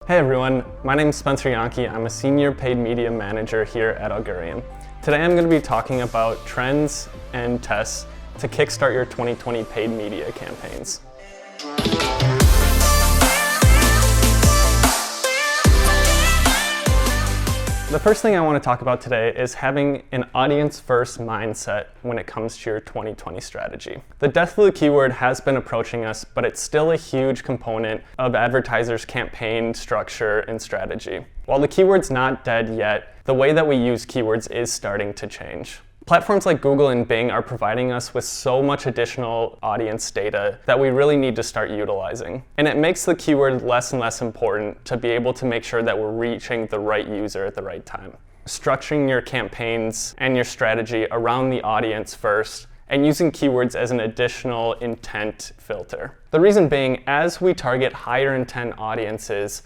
Hey everyone, my name is Spencer Jahnke. I'm a Senior Paid Media Manager here at Augurian. Today I'm going to be talking about trends and tests to kickstart your 2020 paid media campaigns. The first thing I want to talk about today is having an audience-first mindset when it comes to your 2020 strategy. The death of the keyword has been approaching us, but it's still a huge component of advertisers' campaign structure and strategy. While the keyword's not dead yet, the way that we use keywords is starting to change. Platforms like Google and Bing are providing us with so much additional audience data that we really need to start utilizing. And it makes the keyword less and less important to be able to make sure that we're reaching the right user at the right time. Structuring your campaigns and your strategy around the audience first and using keywords as an additional intent filter. The reason being, as we target higher intent audiences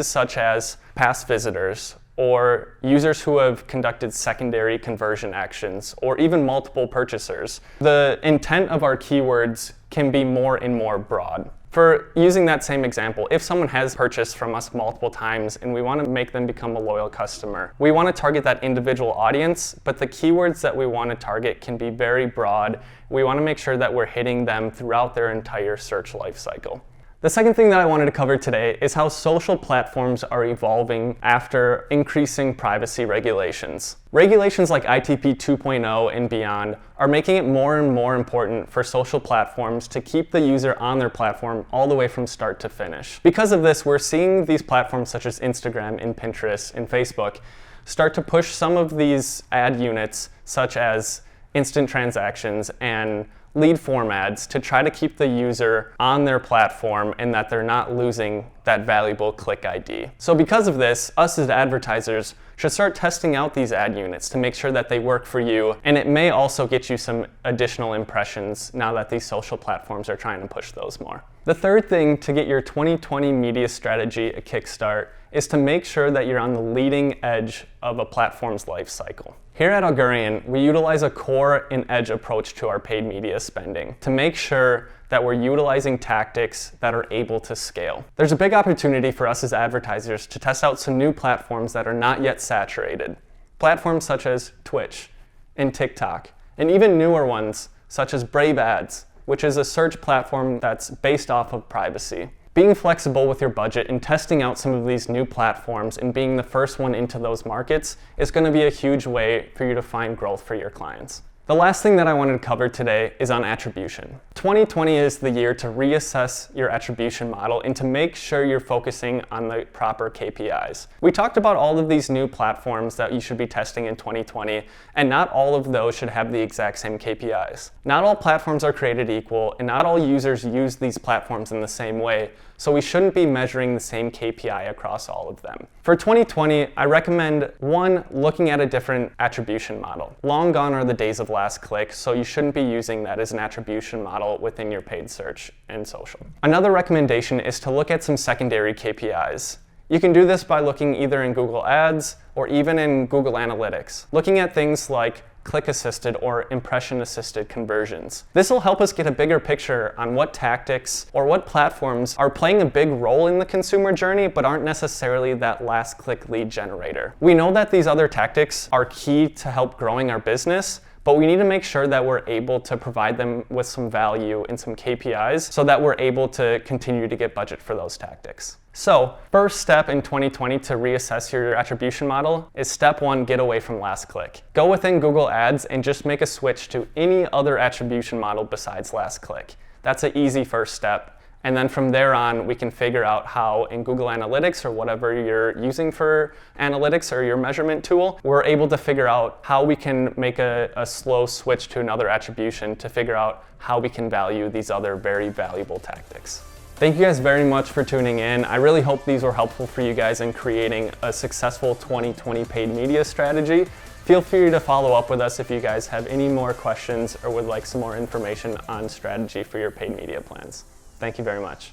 such as past visitors, or users who have conducted secondary conversion actions, or even multiple purchasers, the intent of our keywords can be more and more broad. For using that same example, if someone has purchased from us multiple times and we want to make them become a loyal customer, we want to target that individual audience, but the keywords that we want to target can be very broad. We want to make sure that we're hitting them throughout their entire search lifecycle. The second thing that I wanted to cover today is how social platforms are evolving after increasing privacy regulations. Regulations like ITP 2.0 and beyond are making it more and more important for social platforms to keep the user on their platform all the way from start to finish. Because of this, we're seeing these platforms such as Instagram and Pinterest and Facebook start to push some of these ad units such as instant transactions and lead form ads to try to keep the user on their platform and that they're not losing that valuable click ID. So because of this, us as advertisers should start testing out these ad units to make sure that they work for you, and it may also get you some additional impressions now that these social platforms are trying to push those more. The third thing to get your 2020 media strategy a kickstart is to make sure that you're on the leading edge of a platform's life cycle. Here at Augurian, we utilize a core and edge approach to our paid media spending to make sure that we're utilizing tactics that are able to scale. There's a big opportunity for us as advertisers to test out some new platforms that are not yet saturated. Platforms such as Twitch and TikTok, and even newer ones such as Brave Ads, which is a search platform that's based off of privacy. Being flexible with your budget and testing out some of these new platforms and being the first one into those markets is going to be a huge way for you to find growth for your clients. The last thing that I wanted to cover today is on attribution. 2020 is the year to reassess your attribution model and to make sure you're focusing on the proper KPIs. We talked about all of these new platforms that you should be testing in 2020, and not all of those should have the exact same KPIs. Not all platforms are created equal, and not all users use these platforms in the same way, so we shouldn't be measuring the same KPI across all of them. For 2020, I recommend 1, looking at a different attribution model. Long gone are the days of last click, so you shouldn't be using that as an attribution model within your paid search and social. Another recommendation is to look at some secondary KPIs. You can do this by looking either in Google Ads or even in Google Analytics, looking at things like click-assisted or impression-assisted conversions. This will help us get a bigger picture on what tactics or what platforms are playing a big role in the consumer journey but aren't necessarily that last click lead generator. We know that these other tactics are key to help growing our business, but we need to make sure that we're able to provide them with some value and some KPIs so that we're able to continue to get budget for those tactics. So, first step in 2020 to reassess your attribution model is step 1, get away from last click. Go within Google Ads and just make a switch to any other attribution model besides last click. That's an easy first step. And then from there on, we can figure out how in Google Analytics or whatever you're using for analytics or your measurement tool, we're able to figure out how we can make a slow switch to another attribution to figure out how we can value these other very valuable tactics. Thank you guys very much for tuning in. I really hope these were helpful for you guys in creating a successful 2020 paid media strategy. Feel free to follow up with us if you guys have any more questions or would like some more information on strategy for your paid media plans. Thank you very much.